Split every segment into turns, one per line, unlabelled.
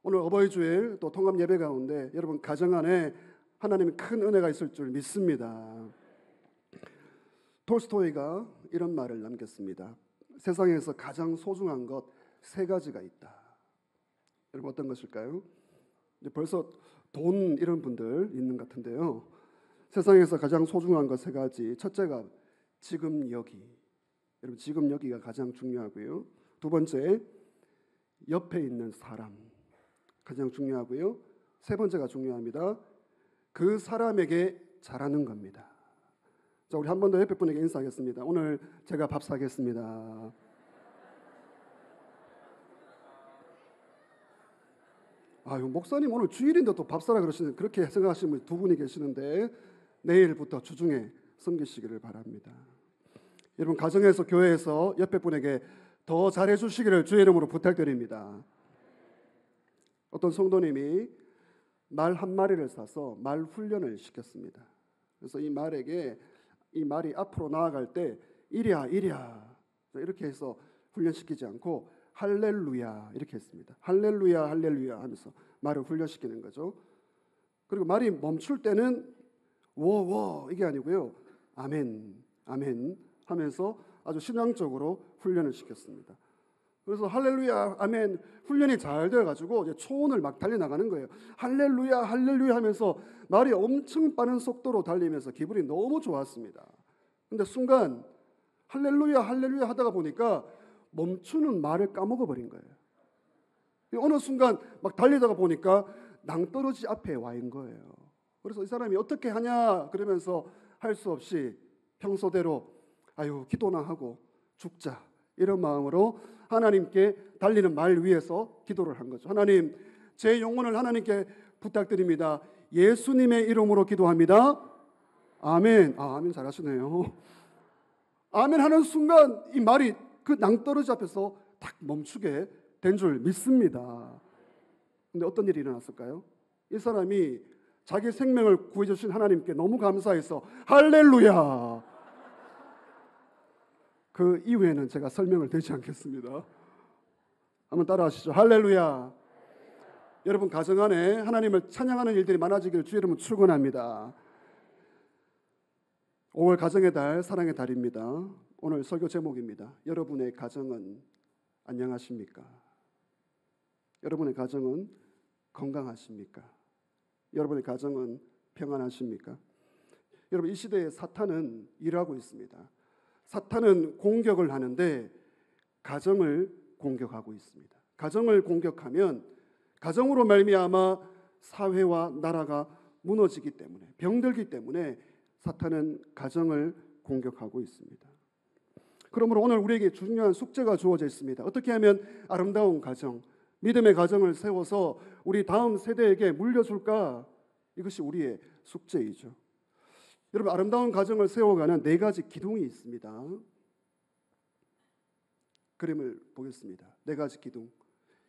오늘 어버이 주일 또 통합 예배 가운데 여러분 가정 안에 하나님의 큰 은혜가 있을 줄 믿습니다. 톨스토이가 이런 말을 남겼습니다. 세상에서 가장 소중한 것 세 가지가 있다. 여러분 어떤 것일까요? 이제 벌써 돈 이런 분들 있는 것 같은데요. 세상에서 가장 소중한 것 세 가지. 첫째가 지금 여기. 여러분 지금 여기가 가장 중요하고요. 두 번째 옆에 있는 사람 가장 중요하고요. 세 번째가 중요합니다. 그 사람에게 잘하는 겁니다. 자, 우리 한 번 더 옆에 분에게 인사하겠습니다. 오늘 제가 밥 사겠습니다. 아유, 목사님 오늘 주일인데 또 밥 사라 그러시는 그렇게 생각하시는 분 두 분이 계시는데 내일부터 주중에 섬기시기를 바랍니다. 여러분 가정에서 교회에서 옆에 분에게 더 잘해 주시기를 주의 이름으로 부탁드립니다. 어떤 성도님이 말 한 마리를 사서 말 훈련을 시켰습니다. 그래서 이 말에게 이 말이 앞으로 나아갈 때 이리야 이리야 이렇게 해서 훈련시키지 않고 할렐루야 이렇게 했습니다. 할렐루야 할렐루야 하면서 말을 훈련시키는 거죠. 그리고 말이 멈출 때는 워워 이게 아니고요. 아멘 아멘 하면서 아주 신앙적으로 훈련을 시켰습니다. 그래서 할렐루야 아멘 훈련이 잘 되어가지고 이제 초원을 막 달려나가는 거예요. 할렐루야 할렐루야 하면서 말이 엄청 빠른 속도로 달리면서 기분이 너무 좋았습니다. 근데 순간 할렐루야 할렐루야 하다가 보니까 멈추는 말을 까먹어버린 거예요. 어느 순간 막 달리다가 보니까 낭떠러지 앞에 와 있는 거예요. 그래서 이 사람이 어떻게 하냐 그러면서 할 수 없이 평소대로 아유 기도나 하고 죽자 이런 마음으로 하나님께 달리는 말 위에서 기도를 한 거죠. 하나님 제 영혼을 하나님께 부탁드립니다. 예수님의 이름으로 기도합니다. 아멘. 아멘 잘하시네요. 아멘 하는 순간 이 말이 그 낭떠러지 앞에서 딱 멈추게 된 줄 믿습니다. 근데 어떤 일이 일어났을까요? 이 사람이 자기 생명을 구해주신 하나님께 너무 감사해서 할렐루야. 그 이후에는 제가 설명을 드리지 않겠습니다. 한번 따라하시죠. 할렐루야. 여러분 가정 안에 하나님을 찬양하는 일들이 많아지기를 주의 이름으로 축원합니다. 5월 가정의 달 사랑의 달입니다. 오늘 설교 제목입니다. 여러분의 가정은 안녕하십니까? 여러분의 가정은 건강하십니까? 여러분의 가정은 평안하십니까? 여러분 이 시대에 사탄은 일하고 있습니다. 사탄은 공격을 하는데 가정을 공격하고 있습니다. 가정을 공격하면 가정으로 말미암아 사회와 나라가 무너지기 때문에 병들기 때문에 사탄은 가정을 공격하고 있습니다. 그러므로 오늘 우리에게 중요한 숙제가 주어져 있습니다. 어떻게 하면 아름다운 가정, 믿음의 가정을 세워서 우리 다음 세대에게 물려줄까? 이것이 우리의 숙제이죠. 여러분 아름다운 가정을 세워가는 네 가지 기둥이 있습니다. 그림을 보겠습니다. 네 가지 기둥.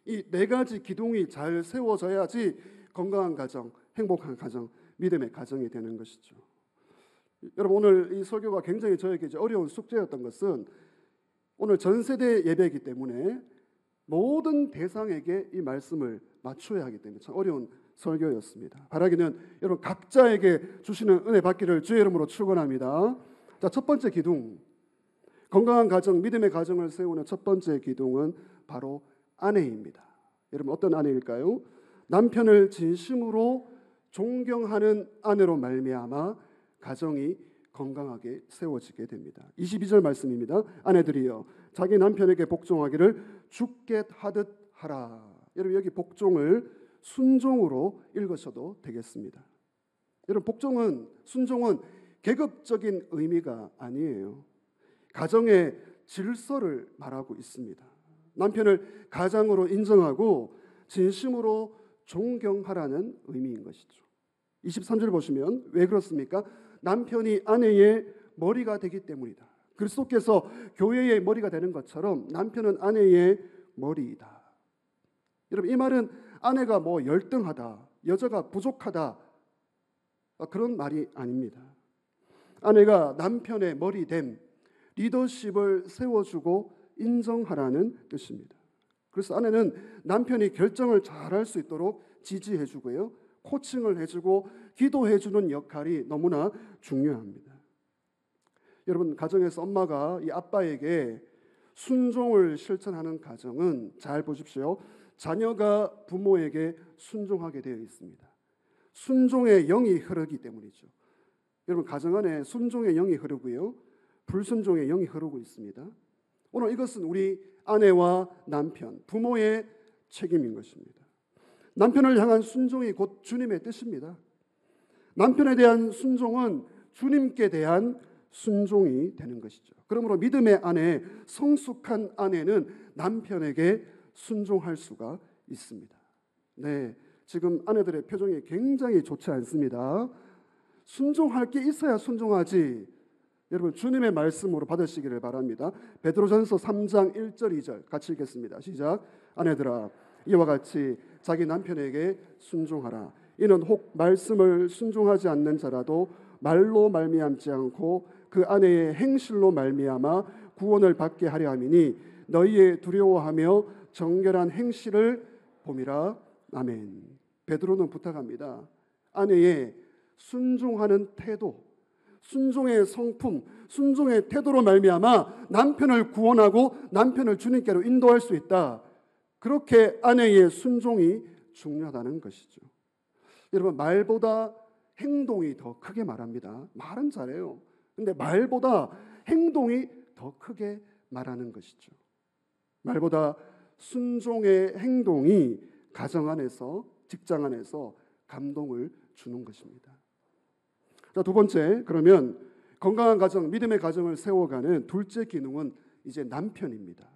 이 네 가지 기둥이 잘 세워져야지 건강한 가정, 행복한 가정, 믿음의 가정이 되는 것이죠. 여러분 오늘 이 설교가 굉장히 저에게 어려운 숙제였던 것은 오늘 전 세대 예배이기 때문에 모든 대상에게 이 말씀을 맞춰야 하기 때문에 참 어려운 설교였습니다. 바라기는 여러분 각자에게 주시는 은혜 받기를 주의 이름으로 축원합니다. 자, 첫 번째 기둥, 건강한 가정, 믿음의 가정을 세우는 첫 번째 기둥은 바로 아내입니다. 여러분 어떤 아내일까요? 남편을 진심으로 존경하는 아내로 말미암아 가정이 건강하게 세워지게 됩니다. 22절 말씀입니다. 아내들이여 자기 남편에게 복종하기를 주께 하듯 하라. 여러분 여기 복종을 순종으로 읽으셔도 되겠습니다. 여러분 복종은 순종은 계급적인 의미가 아니에요. 가정의 질서를 말하고 있습니다. 남편을 가장으로 인정하고 진심으로 존경하라는 의미인 것이죠. 23절 보시면 왜 그렇습니까? 남편이 아내의 머리가 되기 때문이다. 그리스도께서 교회의 머리가 되는 것처럼 남편은 아내의 머리이다. 여러분 이 말은 아내가 뭐 열등하다, 여자가 부족하다 그런 말이 아닙니다. 아내가 남편의 머리됨, 리더십을 세워주고 인정하라는 뜻입니다. 그래서 아내는 남편이 결정을 잘할 수 있도록 지지해주고요, 코칭을 해주고 기도해주는 역할이 너무나 중요합니다. 여러분, 가정에서 엄마가 이 아빠에게 순종을 실천하는 가정은 잘 보십시오. 자녀가 부모에게 순종하게 되어 있습니다. 순종의 영이 흐르기 때문이죠. 여러분, 가정 안에 순종의 영이 흐르고요, 불순종의 영이 흐르고 있습니다. 오늘 이것은 우리 아내와 남편, 부모의 책임인 것입니다. 남편을 향한 순종이 곧 주님의 뜻입니다. 남편에 대한 순종은 주님께 대한 순종이 되는 것이죠. 그러므로 믿음의 아내, 성숙한 아내는 남편에게 순종할 수가 있습니다. 네, 지금 아내들의 표정이 굉장히 좋지 않습니다. 순종할 게 있어야 순종하지. 여러분, 주님의 말씀으로 받으시기를 바랍니다. 베드로전서 3장 1절 2절 같이 읽겠습니다. 시작. 아내들아, 이와 같이 자기 남편에게 순종하라. 이는 혹 말씀을 순종하지 않는 자라도 말로 말미암지 않고 그 아내의 행실로 말미암아 구원을 받게 하려 함이니 너희의 두려워하며 정결한 행실을 봄이라. 아멘. 베드로는 부탁합니다. 아내의 순종하는 태도, 순종의 성품, 순종의 태도로 말미암아 남편을 구원하고 남편을 주님께로 인도할 수 있다. 그렇게 아내의 순종이 중요하다는 것이죠. 여러분, 말보다 행동이 더 크게 말합니다. 말은 잘해요. 근데 말보다 행동이 더 크게 말하는 것이죠. 말보다 순종의 행동이 가정 안에서, 직장 안에서 감동을 주는 것입니다. 자, 두 번째, 그러면 건강한 가정, 믿음의 가정을 세워가는 둘째 기능은 이제 남편입니다.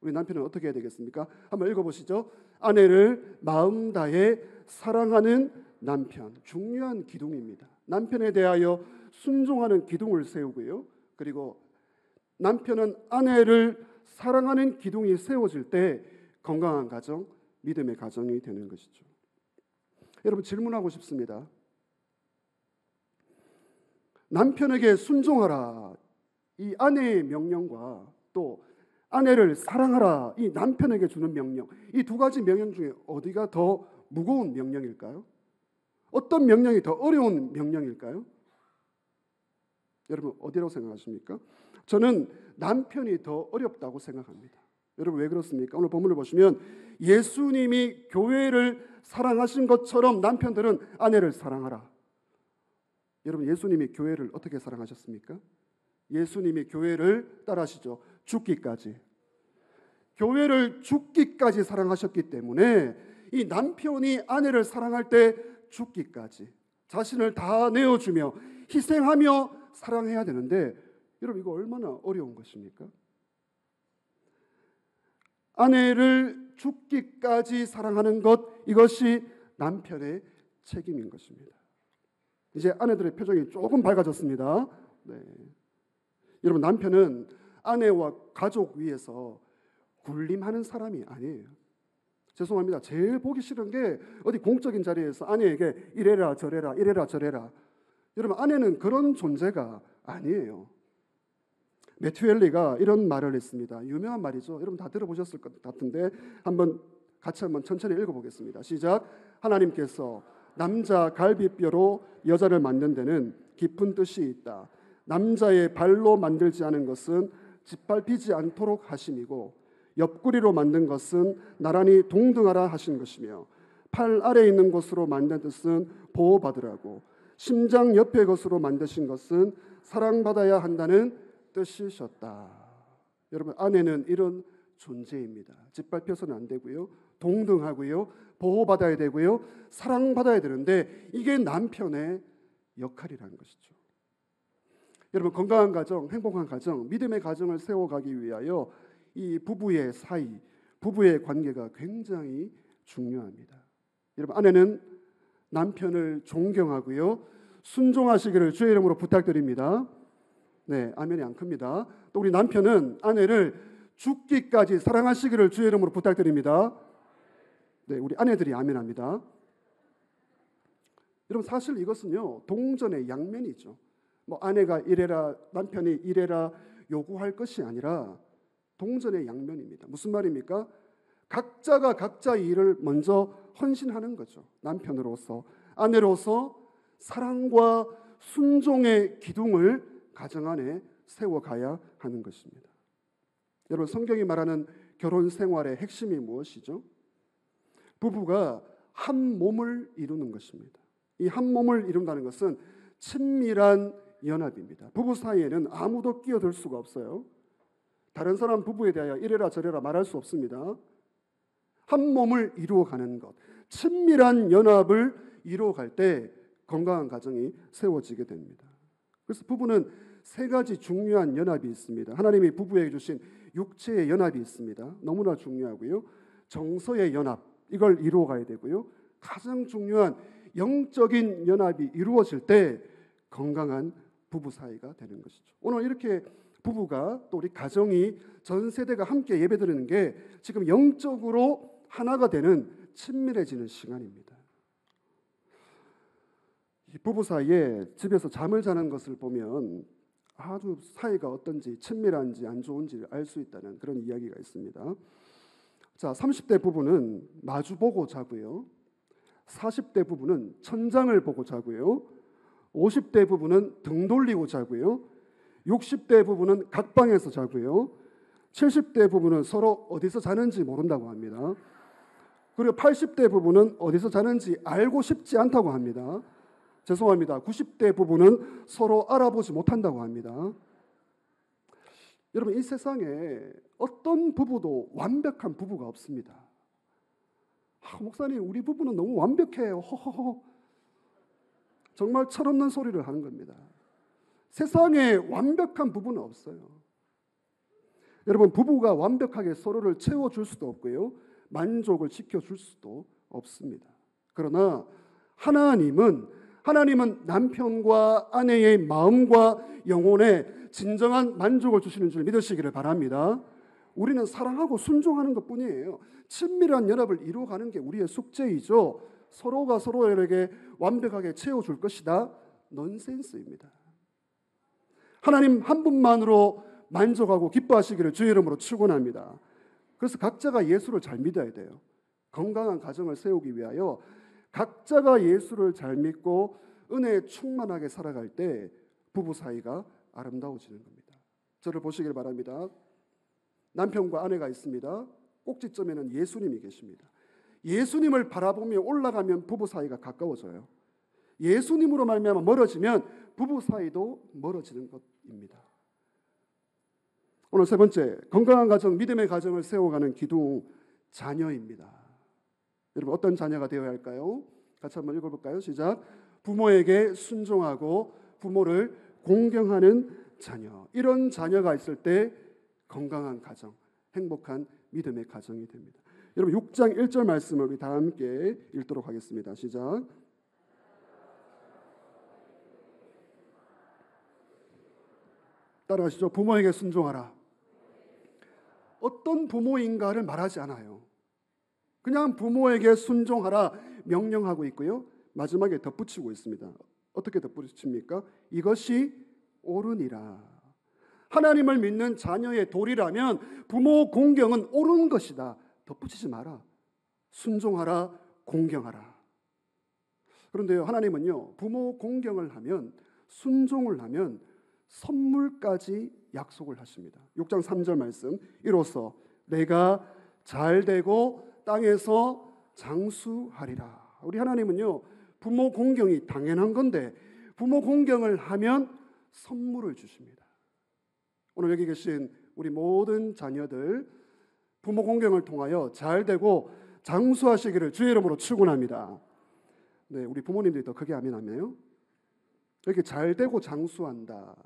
우리 남편은 어떻게 해야 되겠습니까? 한번 읽어보시죠. 아내를 마음 다해 사랑하는 남편, 중요한 기둥입니다. 남편에 대하여 순종하는 기둥을 세우고요, 그리고 남편은 아내를 사랑하는 기둥이 세워질 때 건강한 가정, 믿음의 가정이 되는 것이죠. 여러분, 질문하고 싶습니다. 남편에게 순종하라, 이 아내의 명령과 또 아내를 사랑하라, 이 남편에게 주는 명령, 이 두 가지 명령 중에 어디가 더 무거운 명령일까요? 어떤 명령이 더 어려운 명령일까요? 여러분, 어디라고 생각하십니까? 저는 남편이 더 어렵다고 생각합니다. 여러분, 왜 그렇습니까? 오늘 본문을 보시면 예수님이 교회를 사랑하신 것처럼 남편들은 아내를 사랑하라. 여러분, 예수님이 교회를 어떻게 사랑하셨습니까? 예수님이 교회를 따라하시죠. 죽기까지. 교회를 죽기까지 사랑하셨기 때문에 이 남편이 아내를 사랑할 때 죽기까지 자신을 다 내어주며 희생하며 사랑해야 되는데, 여러분, 이거 얼마나 어려운 것입니까? 아내를 죽기까지 사랑하는 것, 이것이 남편의 책임인 것입니다. 이제 아내들의 표정이 조금 밝아졌습니다. 네. 여러분, 남편은 아내와 가족 위에서 군림하는 사람이 아니에요. 죄송합니다. 제일 보기 싫은 게 어디 공적인 자리에서 아내에게 이래라 저래라 이래라 저래라. 여러분, 아내는 그런 존재가 아니에요. 매튜엘리가 이런 말을 했습니다. 유명한 말이죠. 여러분 다 들어보셨을 것 같은데 같이 한번 천천히 읽어보겠습니다. 시작. 하나님께서 남자 갈비뼈로 여자를 만든 데는 깊은 뜻이 있다. 남자의 발로 만들지 않은 것은 짓밟히지 않도록 하심이고 옆구리로 만든 것은 나란히 동등하라 하신 것이며 팔 아래 있는 것으로 만든 뜻은 보호받으라고 심장 옆의 것으로 만드신 것은 사랑받아야 한다는 뜻이셨다. 여러분, 아내는 이런 존재입니다. 짓밟혀서는 안 되고요, 동등하고요, 보호받아야 되고요, 사랑받아야 되는데 이게 남편의 역할이라는 것이죠. 여러분, 건강한 가정, 행복한 가정, 믿음의 가정을 세워가기 위하여 이 부부의 사이, 부부의 관계가 굉장히 중요합니다. 여러분, 아내는 남편을 존경하고요, 순종하시기를 주의 이름으로 부탁드립니다. 네, 아멘이 안 큽니다. 또 우리 남편은 아내를 죽기까지 사랑하시기를 주의 이름으로 부탁드립니다. 네, 우리 아내들이 아멘합니다. 여러분, 사실 이것은요, 동전의 양면이죠. 뭐 아내가 이래라, 남편이 이래라 요구할 것이 아니라 동전의 양면입니다. 무슨 말입니까? 각자가 각자의 일을 먼저 헌신하는 거죠. 남편으로서, 아내로서 사랑과 순종의 기둥을 가정 안에 세워가야 하는 것입니다. 여러분, 성경이 말하는 결혼 생활의 핵심이 무엇이죠? 부부가 한 몸을 이루는 것입니다. 이 한 몸을 이룬다는 것은 친밀한 연합입니다. 부부 사이에는 아무도 끼어들 수가 없어요. 다른 사람 부부에 대하여 이래라 저래라 말할 수 없습니다. 한 몸을 이루어가는 것, 친밀한 연합을 이루어갈 때 건강한 가정이 세워지게 됩니다. 그래서 부부는 세 가지 중요한 연합이 있습니다. 하나님이 부부에게 주신 육체의 연합이 있습니다. 너무나 중요하고요. 정서의 연합, 이걸 이루어가야 되고요. 가장 중요한 영적인 연합이 이루어질 때 건강한 부부 사이가 되는 것이죠. 오늘 이렇게 부부가 또 우리 가정이 전 세대가 함께 예배드리는 게 지금 영적으로 하나가 되는 친밀해지는 시간입니다. 이 부부 사이에 집에서 잠을 자는 것을 보면 아주 사이가 어떤지, 친밀한지 안 좋은지를 알 수 있다는 그런 이야기가 있습니다. 자, 30대 부부는 마주보고 자고요. 40대 부부는 천장을 보고 자고요. 50대 부부는 등 돌리고 자고요. 60대 부부는 각 방에서 자고요. 70대 부부는 서로 어디서 자는지 모른다고 합니다. 그리고 80대 부부는 어디서 자는지 알고 싶지 않다고 합니다. 죄송합니다. 90대 부부는 서로 알아보지 못한다고 합니다. 여러분, 이 세상에 어떤 부부도 완벽한 부부가 없습니다. 목사님, 우리 부부는 너무 완벽해요. 허허허. 정말 철없는 소리를 하는 겁니다. 세상에 완벽한 부부는 없어요. 여러분, 부부가 완벽하게 서로를 채워줄 수도 없고요. 만족을 시켜줄 수도 없습니다. 그러나 하나님은 남편과 아내의 마음과 영혼에 진정한 만족을 주시는 줄 믿으시기를 바랍니다. 우리는 사랑하고 순종하는 것뿐이에요. 친밀한 연합을 이루어가는 게 우리의 숙제이죠. 서로가 서로에게 완벽하게 채워줄 것이다. 넌센스입니다. 하나님 한 분만으로 만족하고 기뻐하시기를 주의 이름으로 축원합니다. 그래서 각자가 예수를 잘 믿어야 돼요. 건강한 가정을 세우기 위하여 각자가 예수를 잘 믿고 은혜에 충만하게 살아갈 때 부부 사이가 아름다워지는 겁니다. 저를 보시길 바랍니다. 남편과 아내가 있습니다. 꼭지점에는 예수님이 계십니다. 예수님을 바라보며 올라가면 부부 사이가 가까워져요. 예수님으로 말미암아 멀어지면 부부 사이도 멀어지는 것입니다. 오늘 세 번째, 건강한 가정, 믿음의 가정을 세워가는 기둥, 자녀입니다. 여러분, 어떤 자녀가 되어야 할까요? 같이 한번 읽어볼까요? 시작. 부모에게 순종하고 부모를 공경하는 자녀. 이런 자녀가 있을 때 건강한 가정, 행복한 믿음의 가정이 됩니다. 여러분, 6장 1절 말씀을 우리 다 함께 읽도록 하겠습니다. 시작. 따라하시죠. 부모에게 순종하라. 어떤 부모인가를 말하지 않아요. 그냥 부모에게 순종하라 명령하고 있고요. 마지막에 덧붙이고 있습니다. 어떻게 덧붙입니까? 이것이 옳으니라. 하나님을 믿는 자녀의 도리라면 부모 공경은 옳은 것이다. 덧붙이지 마라. 순종하라, 공경하라. 그런데요, 하나님은요, 부모 공경을 하면, 순종을 하면 선물까지 약속을 하십니다. 6장 3절 말씀, 이로써 내가 잘되고 땅에서 장수하리라. 우리 하나님은요, 부모 공경이 당연한 건데 부모 공경을 하면 선물을 주십니다. 오늘 여기 계신 우리 모든 자녀들 부모 공경을 통하여 잘되고 장수하시기를 주의 이름으로 축원합니다. 네, 우리 부모님들이 더 크게 아멘 하네요. 이렇게 잘되고 장수한다.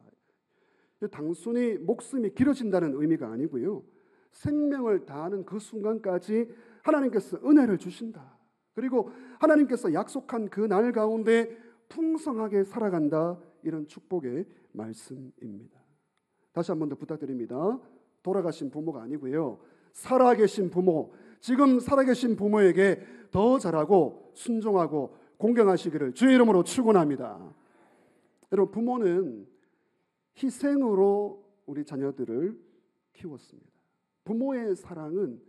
단순히 목숨이 길어진다는 의미가 아니고요. 생명을 다하는 그 순간까지 하나님께서 은혜를 주신다. 그리고 하나님께서 약속한 그 날 가운데 풍성하게 살아간다. 이런 축복의 말씀입니다. 다시 한 번 더 부탁드립니다. 돌아가신 부모가 아니고요. 살아계신 부모, 지금 살아계신 부모에게 더 잘하고 순종하고 공경하시기를 주의 이름으로 축원합니다. 여러분, 부모는 희생으로 우리 자녀들을 키웠습니다. 부모의 사랑은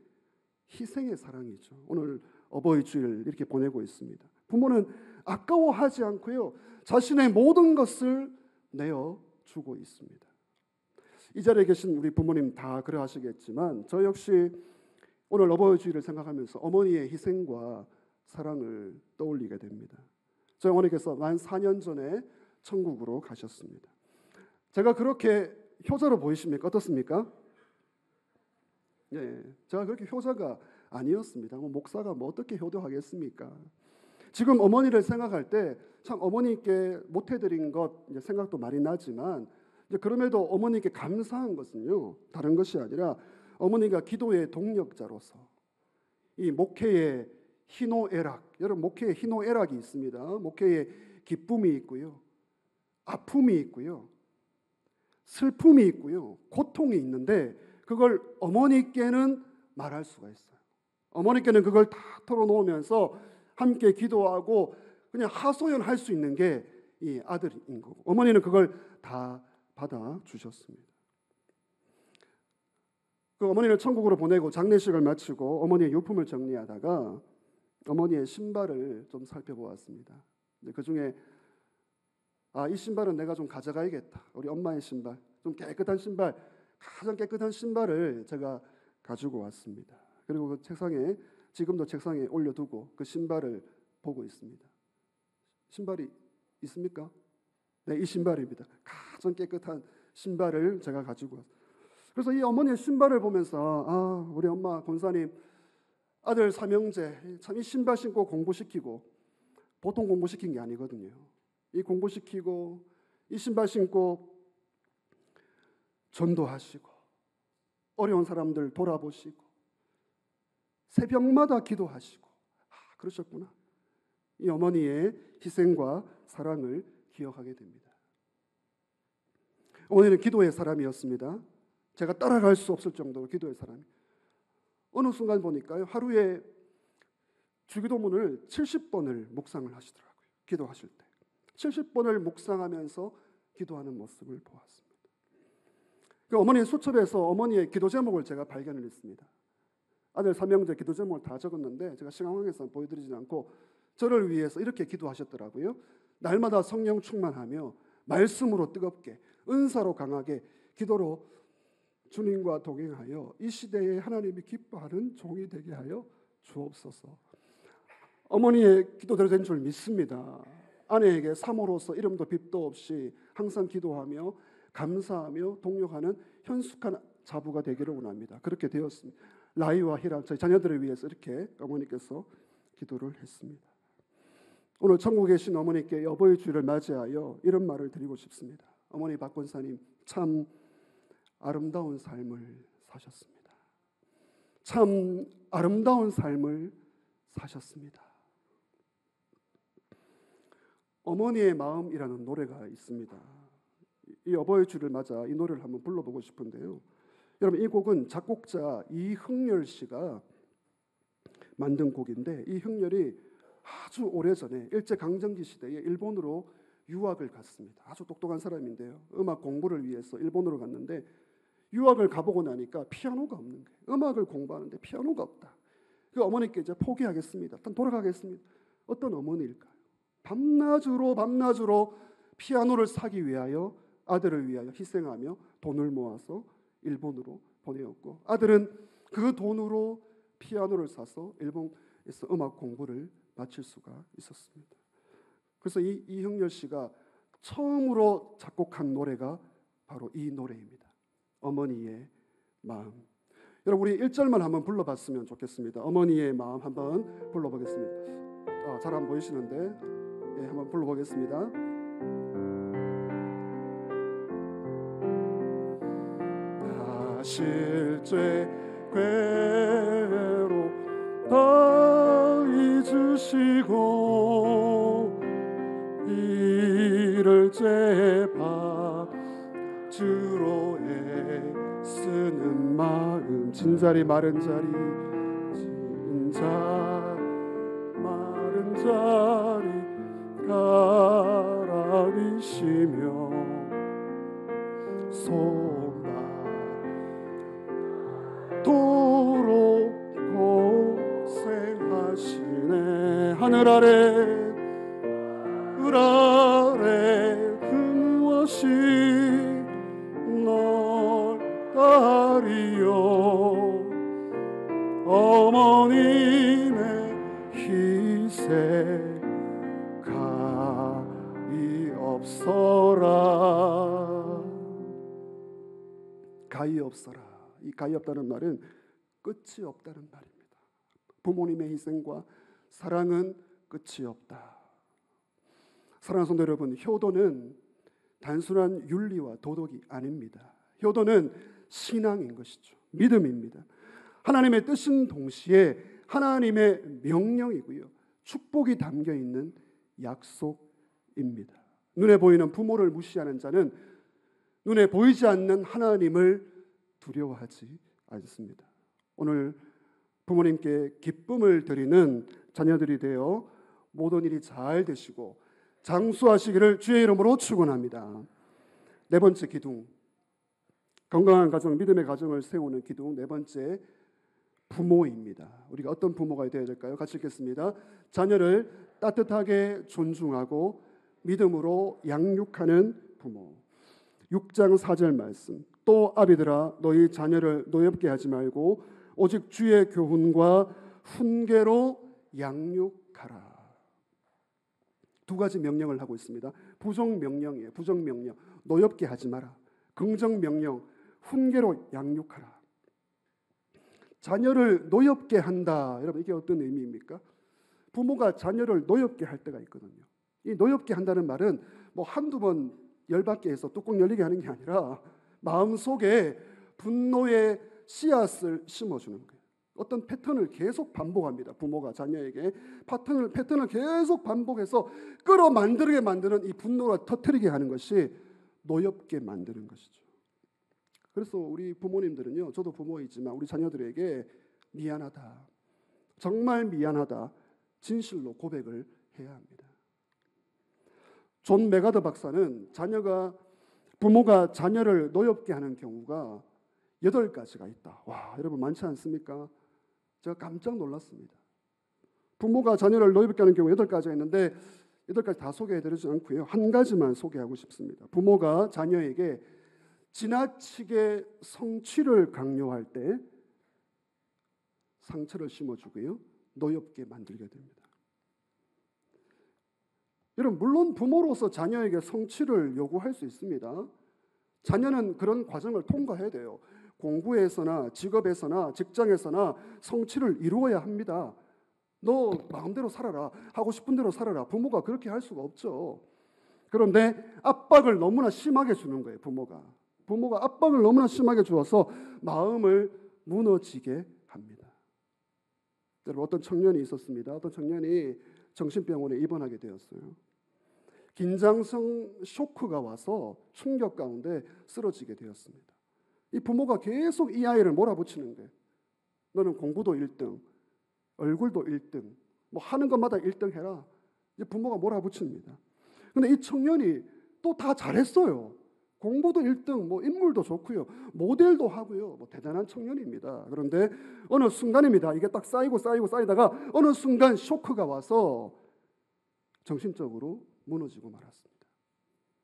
희생의 사랑이죠. 오늘 어버이 주일 이렇게 보내고 있습니다. 부모는 아까워하지 않고요, 자신의 모든 것을 내어 주고 있습니다. 이 자리에 계신 우리 부모님 다 그러하시겠지만 저 역시 오늘 어버이 주일을 생각하면서 어머니의 희생과 사랑을 떠올리게 됩니다. 저희 어머니께서 만 4년 전에 천국으로 가셨습니다. 제가 그렇게 효자로 보이십니까? 어떻습니까? 예, 제가 그렇게 효자가 아니었습니다. 목사가 어떻게 효도하겠습니까? 지금 어머니를 생각할 때 참 어머니께 못해드린 것 생각도 많이 나지만 그럼에도 어머니께 감사한 것은요, 다른 것이 아니라 어머니가 기도의 동력자로서 이 목회의 희노애락, 여러분 목회의 희노애락이 있습니다. 목회의 기쁨이 있고요, 아픔이 있고요, 슬픔이 있고요, 고통이 있는데 그걸 어머니께는 말할 수가 있어요. 어머니께는 그걸 다 털어놓으면서 함께 기도하고 그냥 하소연할 수 있는 게 이 아들인 거고, 어머니는 그걸 다 받아 주셨습니다. 그 어머니를 천국으로 보내고 장례식을 마치고 어머니의 유품을 정리하다가 어머니의 신발을 좀 살펴보았습니다. 그 중에 이 신발은 내가 좀 가져가야겠다. 우리 엄마의 신발, 좀 깨끗한 신발, 가장 깨끗한 신발을 제가 가지고 왔습니다. 그리고 그 책상에, 지금도 책상에 올려두고 그 신발을 보고 있습니다. 신발이 있습니까? 네, 이 신발입니다. 가장 깨끗한 신발을 제가 가지고 왔습니다. 그래서 이 어머니의 신발을 보면서 우리 엄마 권사님 아들 삼형제 참 이 신발 신고 공부시키고, 보통 공부시킨 게 아니거든요. 이 공부시키고 이 신발 신고 전도하시고 어려운 사람들 돌아보시고 새벽마다 기도하시고 그러셨구나. 이 어머니의 희생과 사랑을 기억하게 됩니다. 어머니는 기도의 사람이었습니다. 제가 따라갈 수 없을 정도로 기도의 사람이. 어느 순간 보니까요, 하루에 주기도문을 70번을 묵상을 하시더라고요. 기도하실 때 70번을 묵상하면서 기도하는 모습을 보았습니다. 그 어머니의 수첩에서 어머니의 기도 제목을 제가 발견을 했습니다. 아들 삼형제 기도 제목을 다 적었는데 제가 시간 관계상 보여드리지 않고 저를 위해서 이렇게 기도하셨더라고요. 날마다 성령 충만하며 말씀으로 뜨겁게, 은사로 강하게, 기도로 주님과 동행하여 이 시대에 하나님이 기뻐하는 종이 되게 하여 주옵소서. 어머니의 기도대로 된 줄 믿습니다. 아내에게 사모로서 이름도 빚도 없이 항상 기도하며 감사하며 동력하는 현숙한 자부가 되기를 원합니다. 그렇게 되었습니다. 라이와 히라, 저희 자녀들을 위해서 이렇게 어머니께서 기도를 했습니다. 오늘 천국에 계신 어머니께 어버이 주일을 맞이하여 이런 말을 드리고 싶습니다. 어머니 박권사님, 참 아름다운 삶을 사셨습니다. 참 아름다운 삶을 사셨습니다. 어머니의 마음이라는 노래가 있습니다. 이 어버이 주일을 맞아 이 노래를 한번 불러보고 싶은데요. 여러분, 이 곡은 작곡자 이흥렬 씨가 만든 곡인데, 이 흥렬이 아주 오래전에 일제강점기 시대에 일본으로 유학을 갔습니다. 아주 똑똑한 사람인데요. 음악 공부를 위해서 일본으로 갔는데 유학을 가보고 나니까 피아노가 없는 거예요. 음악을 공부하는데 피아노가 없다. 그 어머니께 이제 포기하겠습니다. 일단 돌아가겠습니다. 어떤 어머니일까요? 밤낮으로 피아노를 사기 위하여, 아들을 위하여 희생하며 돈을 모아서 일본으로 보내었고, 아들은 그 돈으로 피아노를 사서 일본에서 음악 공부를 마칠 수가 있었습니다. 그래서 이흥렬 씨가 처음으로 작곡한 노래가 바로 이 노래입니다. 어머니의 마음. 여러분, 우리 1절만 한번 불러봤으면 좋겠습니다. 어머니의 마음 한번 불러보겠습니다. 잘 안 보이시는데 한번 불러보겠습니다. 실죄 괴로 다 잊으시고 이를 제바 주로 애쓰는 마음, 진자리 마른 자리, 진자 마른 자리 가라비시며 손 도록 하늘 아래 을 아래 그 무엇이 널 따리요 어머님의 희생 가히 없어라. 가히 없어라. 이 가히 없다는 말은 끝이 없다는 말입니다. 부모님의 희생과 사랑은 끝이 없다. 사랑하는 성도 여러분, 효도는 단순한 윤리와 도덕이 아닙니다. 효도는 신앙인 것이죠. 믿음입니다. 하나님의 뜻인 동시에 하나님의 명령이고요, 축복이 담겨있는 약속입니다. 눈에 보이는 부모를 무시하는 자는 눈에 보이지 않는 하나님을 두려워하지 않습니다. 오늘 부모님께 기쁨을 드리는 자녀들이 되어 모든 일이 잘 되시고 장수하시기를 주의 이름으로 축원합니다. 네 번째 기둥, 건강한 가정, 믿음의 가정을 세우는 기둥 네 번째, 부모입니다. 우리가 어떤 부모가 되어야 될까요? 같이 읽겠습니다. 자녀를 따뜻하게 존중하고 믿음으로 양육하는 부모. 6장 4절 말씀. 또 아비들아 너희 자녀를 노엽게 하지 말고 오직 주의 교훈과 훈계로 양육하라. 두 가지 명령을 하고 있습니다. 부정 명령이에요. 부정 명령. 노엽게 하지 마라. 긍정 명령. 훈계로 양육하라. 자녀를 노엽게 한다. 여러분, 이게 어떤 의미입니까? 부모가 자녀를 노엽게 할 때가 있거든요. 이 노엽게 한다는 말은 뭐 한두 번 열받게 해서 뚜껑 열리게 하는 게 아니라 마음속에 분노의 씨앗을 심어주는 거예요. 어떤 패턴을 계속 반복합니다. 부모가 자녀에게 패턴을 계속 반복해서 끌어만들게 만드는 이 분노를 터뜨리게 하는 것이 노엽게 만드는 것이죠. 그래서 우리 부모님들은요, 저도 부모이지만 우리 자녀들에게 미안하다, 정말 미안하다, 진실로 고백을 해야 합니다. 존 메가더 박사는 부모가 자녀를 노엽게 하는 경우가 8가지가 있다. 와, 여러분 많지 않습니까? 제가 깜짝 놀랐습니다. 부모가 자녀를 노엽게 하는 경우 8가지가 있는데 8가지 다 소개해드리지 않고요, 한 가지만 소개하고 싶습니다. 부모가 자녀에게 지나치게 성취를 강요할 때 상처를 심어주고요, 노엽게 만들게 됩니다. 여러분, 물론 부모로서 자녀에게 성취를 요구할 수 있습니다. 자녀는 그런 과정을 통과해야 돼요. 공부에서나 직업에서나 직장에서나 성취를 이루어야 합니다. 너 마음대로 살아라, 하고 싶은 대로 살아라. 부모가 그렇게 할 수가 없죠. 그런데 압박을 너무나 심하게 주는 거예요. 부모가 압박을 너무나 심하게 주어서 마음을 무너지게 합니다. 여러분, 어떤 청년이 있었습니다. 어떤 청년이 정신병원에 입원하게 되었어요. 긴장성 쇼크가 와서 충격 가운데 쓰러지게 되었습니다. 이 부모가 계속 이 아이를 몰아붙이는 거예요. 너는 공부도 1등, 얼굴도 1등, 뭐 하는 것마다 1등 해라. 이제 부모가 몰아붙입니다. 근데 이 청년이 또 다 잘했어요. 공부도 1등, 뭐 인물도 좋고요, 모델도 하고요, 뭐 대단한 청년입니다. 그런데 어느 순간입니다. 이게 딱 쌓이다가 어느 순간 쇼크가 와서 정신적으로 무너지고 말았습니다.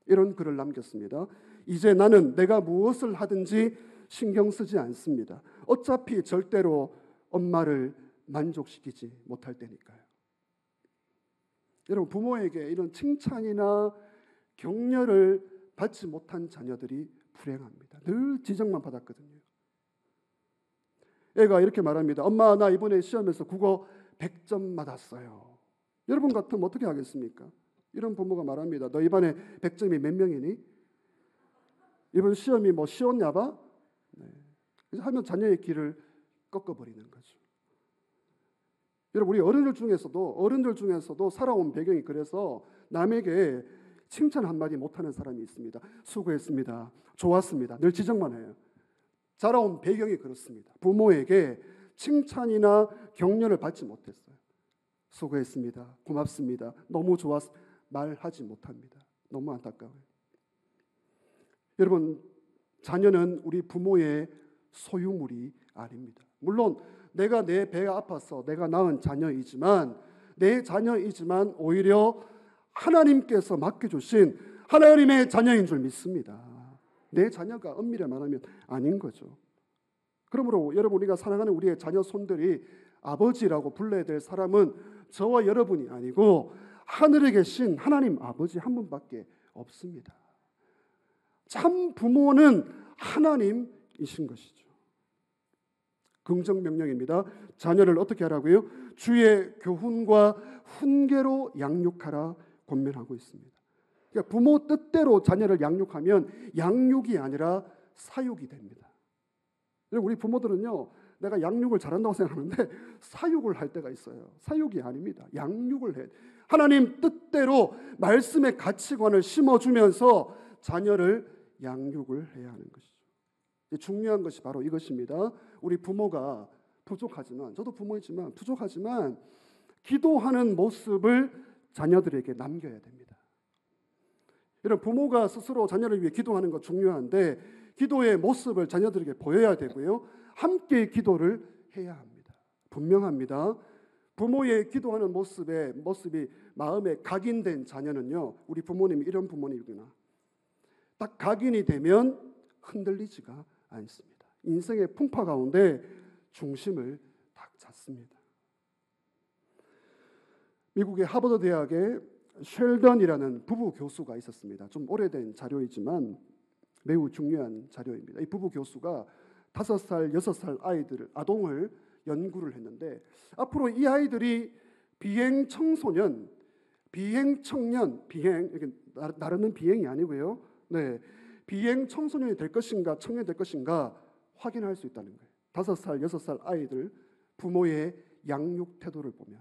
이런 글을 남겼습니다. 이제 나는 내가 무엇을 하든지 신경 쓰지 않습니다. 어차피 절대로 엄마를 만족시키지 못할 때니까요. 여러분, 부모에게 이런 칭찬이나 격려를 받지 못한 자녀들이 불행합니다. 늘 지적만 받았거든요. 애가 이렇게 말합니다. 엄마, 나 이번에 시험에서 국어 100점 맞았어요. 여러분 같으면 어떻게 하겠습니까? 이런 부모가 말합니다. 너 이번에 100점이 몇 명이니? 이번 시험이 뭐 쉬웠냐 봐? 네. 하면 자녀의 길을 꺾어버리는 거죠. 여러분, 우리 어른들 중에서도 살아온 배경이 그래서 남에게 칭찬 한마디 못하는 사람이 있습니다. 수고했습니다, 좋았습니다, 늘 지적만 해요. 자라온 배경이 그렇습니다. 부모에게 칭찬이나 격려를 받지 못했어요. 수고했습니다, 고맙습니다, 너무 좋았, 말하지 못합니다. 너무 안타까워요. 여러분, 자녀는 우리 부모의 소유물이 아닙니다. 물론 내가 내 배가 아파서 내가 낳은 자녀이지만 내 자녀이지만 오히려 하나님께서 맡겨주신 하나님의 자녀인 줄 믿습니다. 내 자녀가 엄밀히 말하면 아닌 거죠. 그러므로 여러분, 우리가 사랑하는 우리의 자녀 손들이 아버지라고 불러야 될 사람은 저와 여러분이 아니고 하늘에 계신 하나님 아버지 한 분밖에 없습니다. 참 부모는 하나님이신 것이죠. 긍정 명령입니다. 자녀를 어떻게 하라고요? 주의 교훈과 훈계로 양육하라 권면하고 있습니다. 그러니까 부모 뜻대로 자녀를 양육하면 양육이 아니라 사육이 됩니다. 우리 부모들은요, 내가 양육을 잘한다고 생각하는데 사육을 할 때가 있어요. 사육이 아닙니다. 양육을 해. 하나님 뜻대로 말씀의 가치관을 심어주면서 자녀를 양육을 해야 하는 것이죠. 중요한 것이 바로 이것입니다. 우리 부모가 부족하지만, 저도 부모이지만 부족하지만 기도하는 모습을 자녀들에게 남겨야 됩니다. 이런 부모가 스스로 자녀를 위해 기도하는 것 중요한데 기도의 모습을 자녀들에게 보여야 되고요. 함께 기도를 해야 합니다. 분명합니다. 부모의 기도하는 모습이 마음에 각인된 자녀는요, 우리 부모님이 이런 부모님이구나, 딱 각인이 되면 흔들리지가 않습니다. 인생의 풍파 가운데 중심을 딱 잡습니다. 미국의 하버드 대학에 쉘던이라는 부부 교수가 있었습니다. 좀 오래된 자료이지만 매우 중요한 자료입니다. 이 부부 교수가 5살, 6살 아동을 연구를 했는데 앞으로 이 아이들이 비행 청소년, 비행 청년, 이렇게 나르는 비행이 아니고요. 네, 비행 청소년이 될 것인가, 청년이 될 것인가 확인할 수 있다는 거예요. 5살, 6살 아이들 부모의 양육 태도를 보면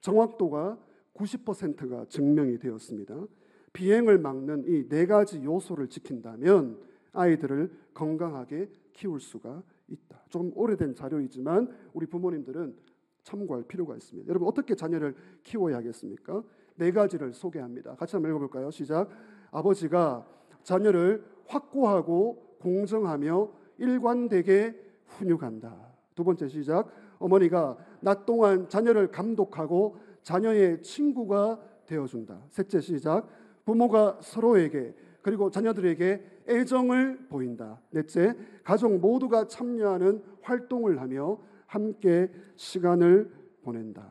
정확도가 90%가 증명이 되었습니다. 비행을 막는 이 4가지 요소를 지킨다면 아이들을 건강하게 키울 수가 있다. 조금 오래된 자료이지만 우리 부모님들은 참고할 필요가 있습니다. 여러분, 어떻게 자녀를 키워야 하겠습니까? 4가지를 소개합니다. 같이 한번 읽어볼까요? 시작. 아버지가 자녀를 확고하고 공정하며 일관되게 훈육한다. 2번째 시작. 어머니가 낮 동안 자녀를 감독하고 자녀의 친구가 되어준다. 3째 시작. 부모가 서로에게 그리고 자녀들에게 애정을 보인다. 4째, 가족 모두가 참여하는 활동을 하며 함께 시간을 보낸다.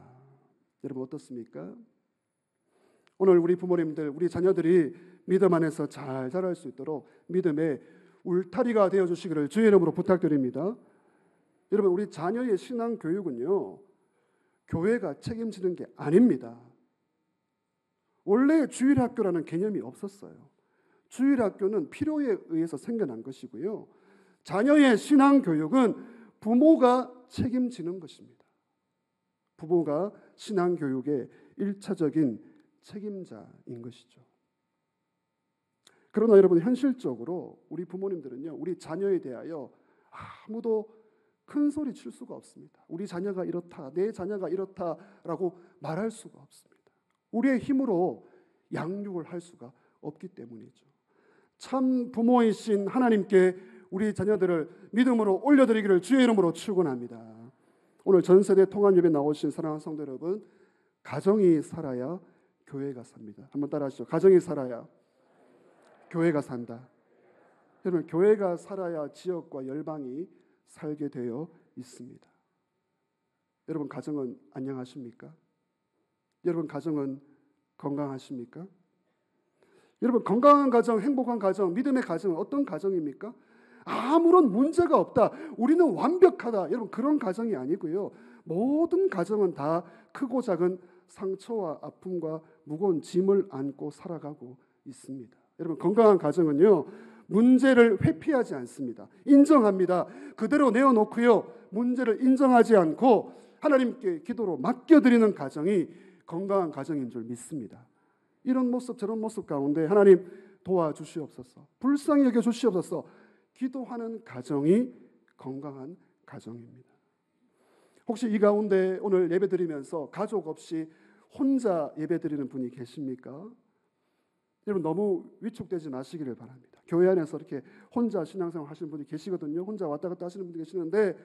여러분 어떻습니까? 오늘 우리 부모님들, 우리 자녀들이 믿음 안에서 잘 자랄 수 있도록 믿음의 울타리가 되어주시기를 주의 이름으로 부탁드립니다. 여러분, 우리 자녀의 신앙 교육은요, 교회가 책임지는 게 아닙니다. 원래 주일학교라는 개념이 없었어요. 주일학교는 필요에 의해서 생겨난 것이고요. 자녀의 신앙 교육은 부모가 책임지는 것입니다. 부모가 신앙 교육의 1차적인 책임자인 것이죠. 그러나 여러분, 현실적으로 우리 부모님들은요, 우리 자녀에 대하여 아무도 큰 소리 칠 수가 없습니다. 우리 자녀가 이렇다, 내 자녀가 이렇다라고 말할 수가 없습니다. 우리의 힘으로 양육을 할 수가 없기 때문이죠. 참 부모이신 하나님께 우리 자녀들을 믿음으로 올려드리기를 주의 이름으로 축원합니다. 오늘 전세대 통합예배 나오신 사랑하는 성도 여러분, 가정이 살아야 교회가 삽니다. 한번 따라하시죠. 가정이 살아야 교회가 산다. 여러분, 교회가 살아야 지역과 열방이 살게 되어 있습니다. 여러분, 가정은 안녕하십니까? 여러분, 가정은 건강하십니까? 여러분, 건강한 가정, 행복한 가정, 믿음의 가정은 어떤 가정입니까? 아무런 문제가 없다, 우리는 완벽하다, 여러분, 그런 가정이 아니고요. 모든 가정은 다 크고 작은 상처와 아픔과 무거운 짐을 안고 살아가고 있습니다. 여러분, 건강한 가정은요, 문제를 회피하지 않습니다. 인정합니다. 그대로 내어놓고요, 문제를 인정하지 않고 하나님께 기도로 맡겨드리는 가정이 건강한 가정인 줄 믿습니다. 이런 모습 저런 모습 가운데 하나님 도와주시옵소서, 불쌍히 여겨주시옵소서. 기도하는 가정이 건강한 가정입니다. 혹시 이 가운데 오늘 예배드리면서 가족 없이 혼자 예배드리는 분이 계십니까? 여러분, 너무 위축되지 마시기를 바랍니다. 교회 안에서 이렇게 혼자 신앙생활 하시는 분이 계시거든요. 혼자 왔다 갔다 하시는 분이 계시는데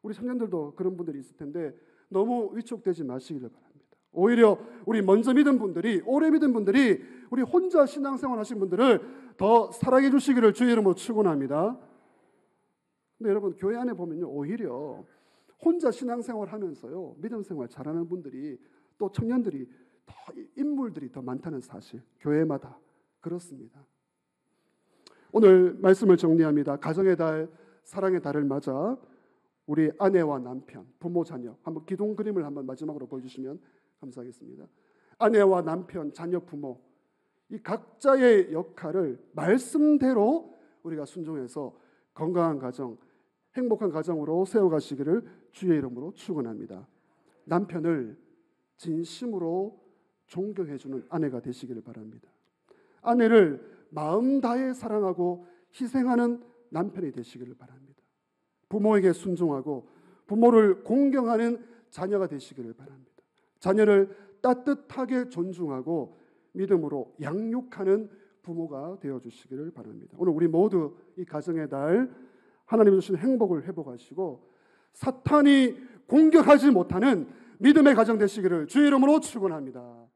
우리 청년들도 그런 분들이 있을 텐데 너무 위축되지 마시기를 바랍니다. 오히려 우리 먼저 믿은 분들이, 오래 믿은 분들이 우리 혼자 신앙생활 하신 분들을 더 사랑해 주시기를 주의 이름으로 축원합니다. 근데 여러분, 교회 안에 보면요, 오히려 혼자 신앙생활 하면서요, 믿음 생활 잘하는 분들이, 또 청년들이 더, 인물들이 더 많다는 사실, 교회마다 그렇습니다. 오늘 말씀을 정리합니다. 가정의 달, 사랑의 달을 맞아 우리 아내와 남편, 부모, 자녀, 한번 기둥 그림을 한번 마지막으로 보여주시면 감사하겠습니다. 아내와 남편, 자녀, 부모, 이 각자의 역할을 말씀대로 우리가 순종해서 건강한 가정, 행복한 가정으로 세워가시기를 주의 이름으로 축원합니다. 남편을 진심으로 존경해주는 아내가 되시기를 바랍니다. 아내를 마음 다해 사랑하고 희생하는 남편이 되시기를 바랍니다. 부모에게 순종하고 부모를 공경하는 자녀가 되시기를 바랍니다. 자녀를 따뜻하게 존중하고 믿음으로 양육하는 부모가 되어주시기를 바랍니다. 오늘 우리 모두 이 가정의 달 하나님 주신 행복을 회복하시고 사탄이 공격하지 못하는 믿음의 가정 되시기를 주의 이름으로 축원합니다.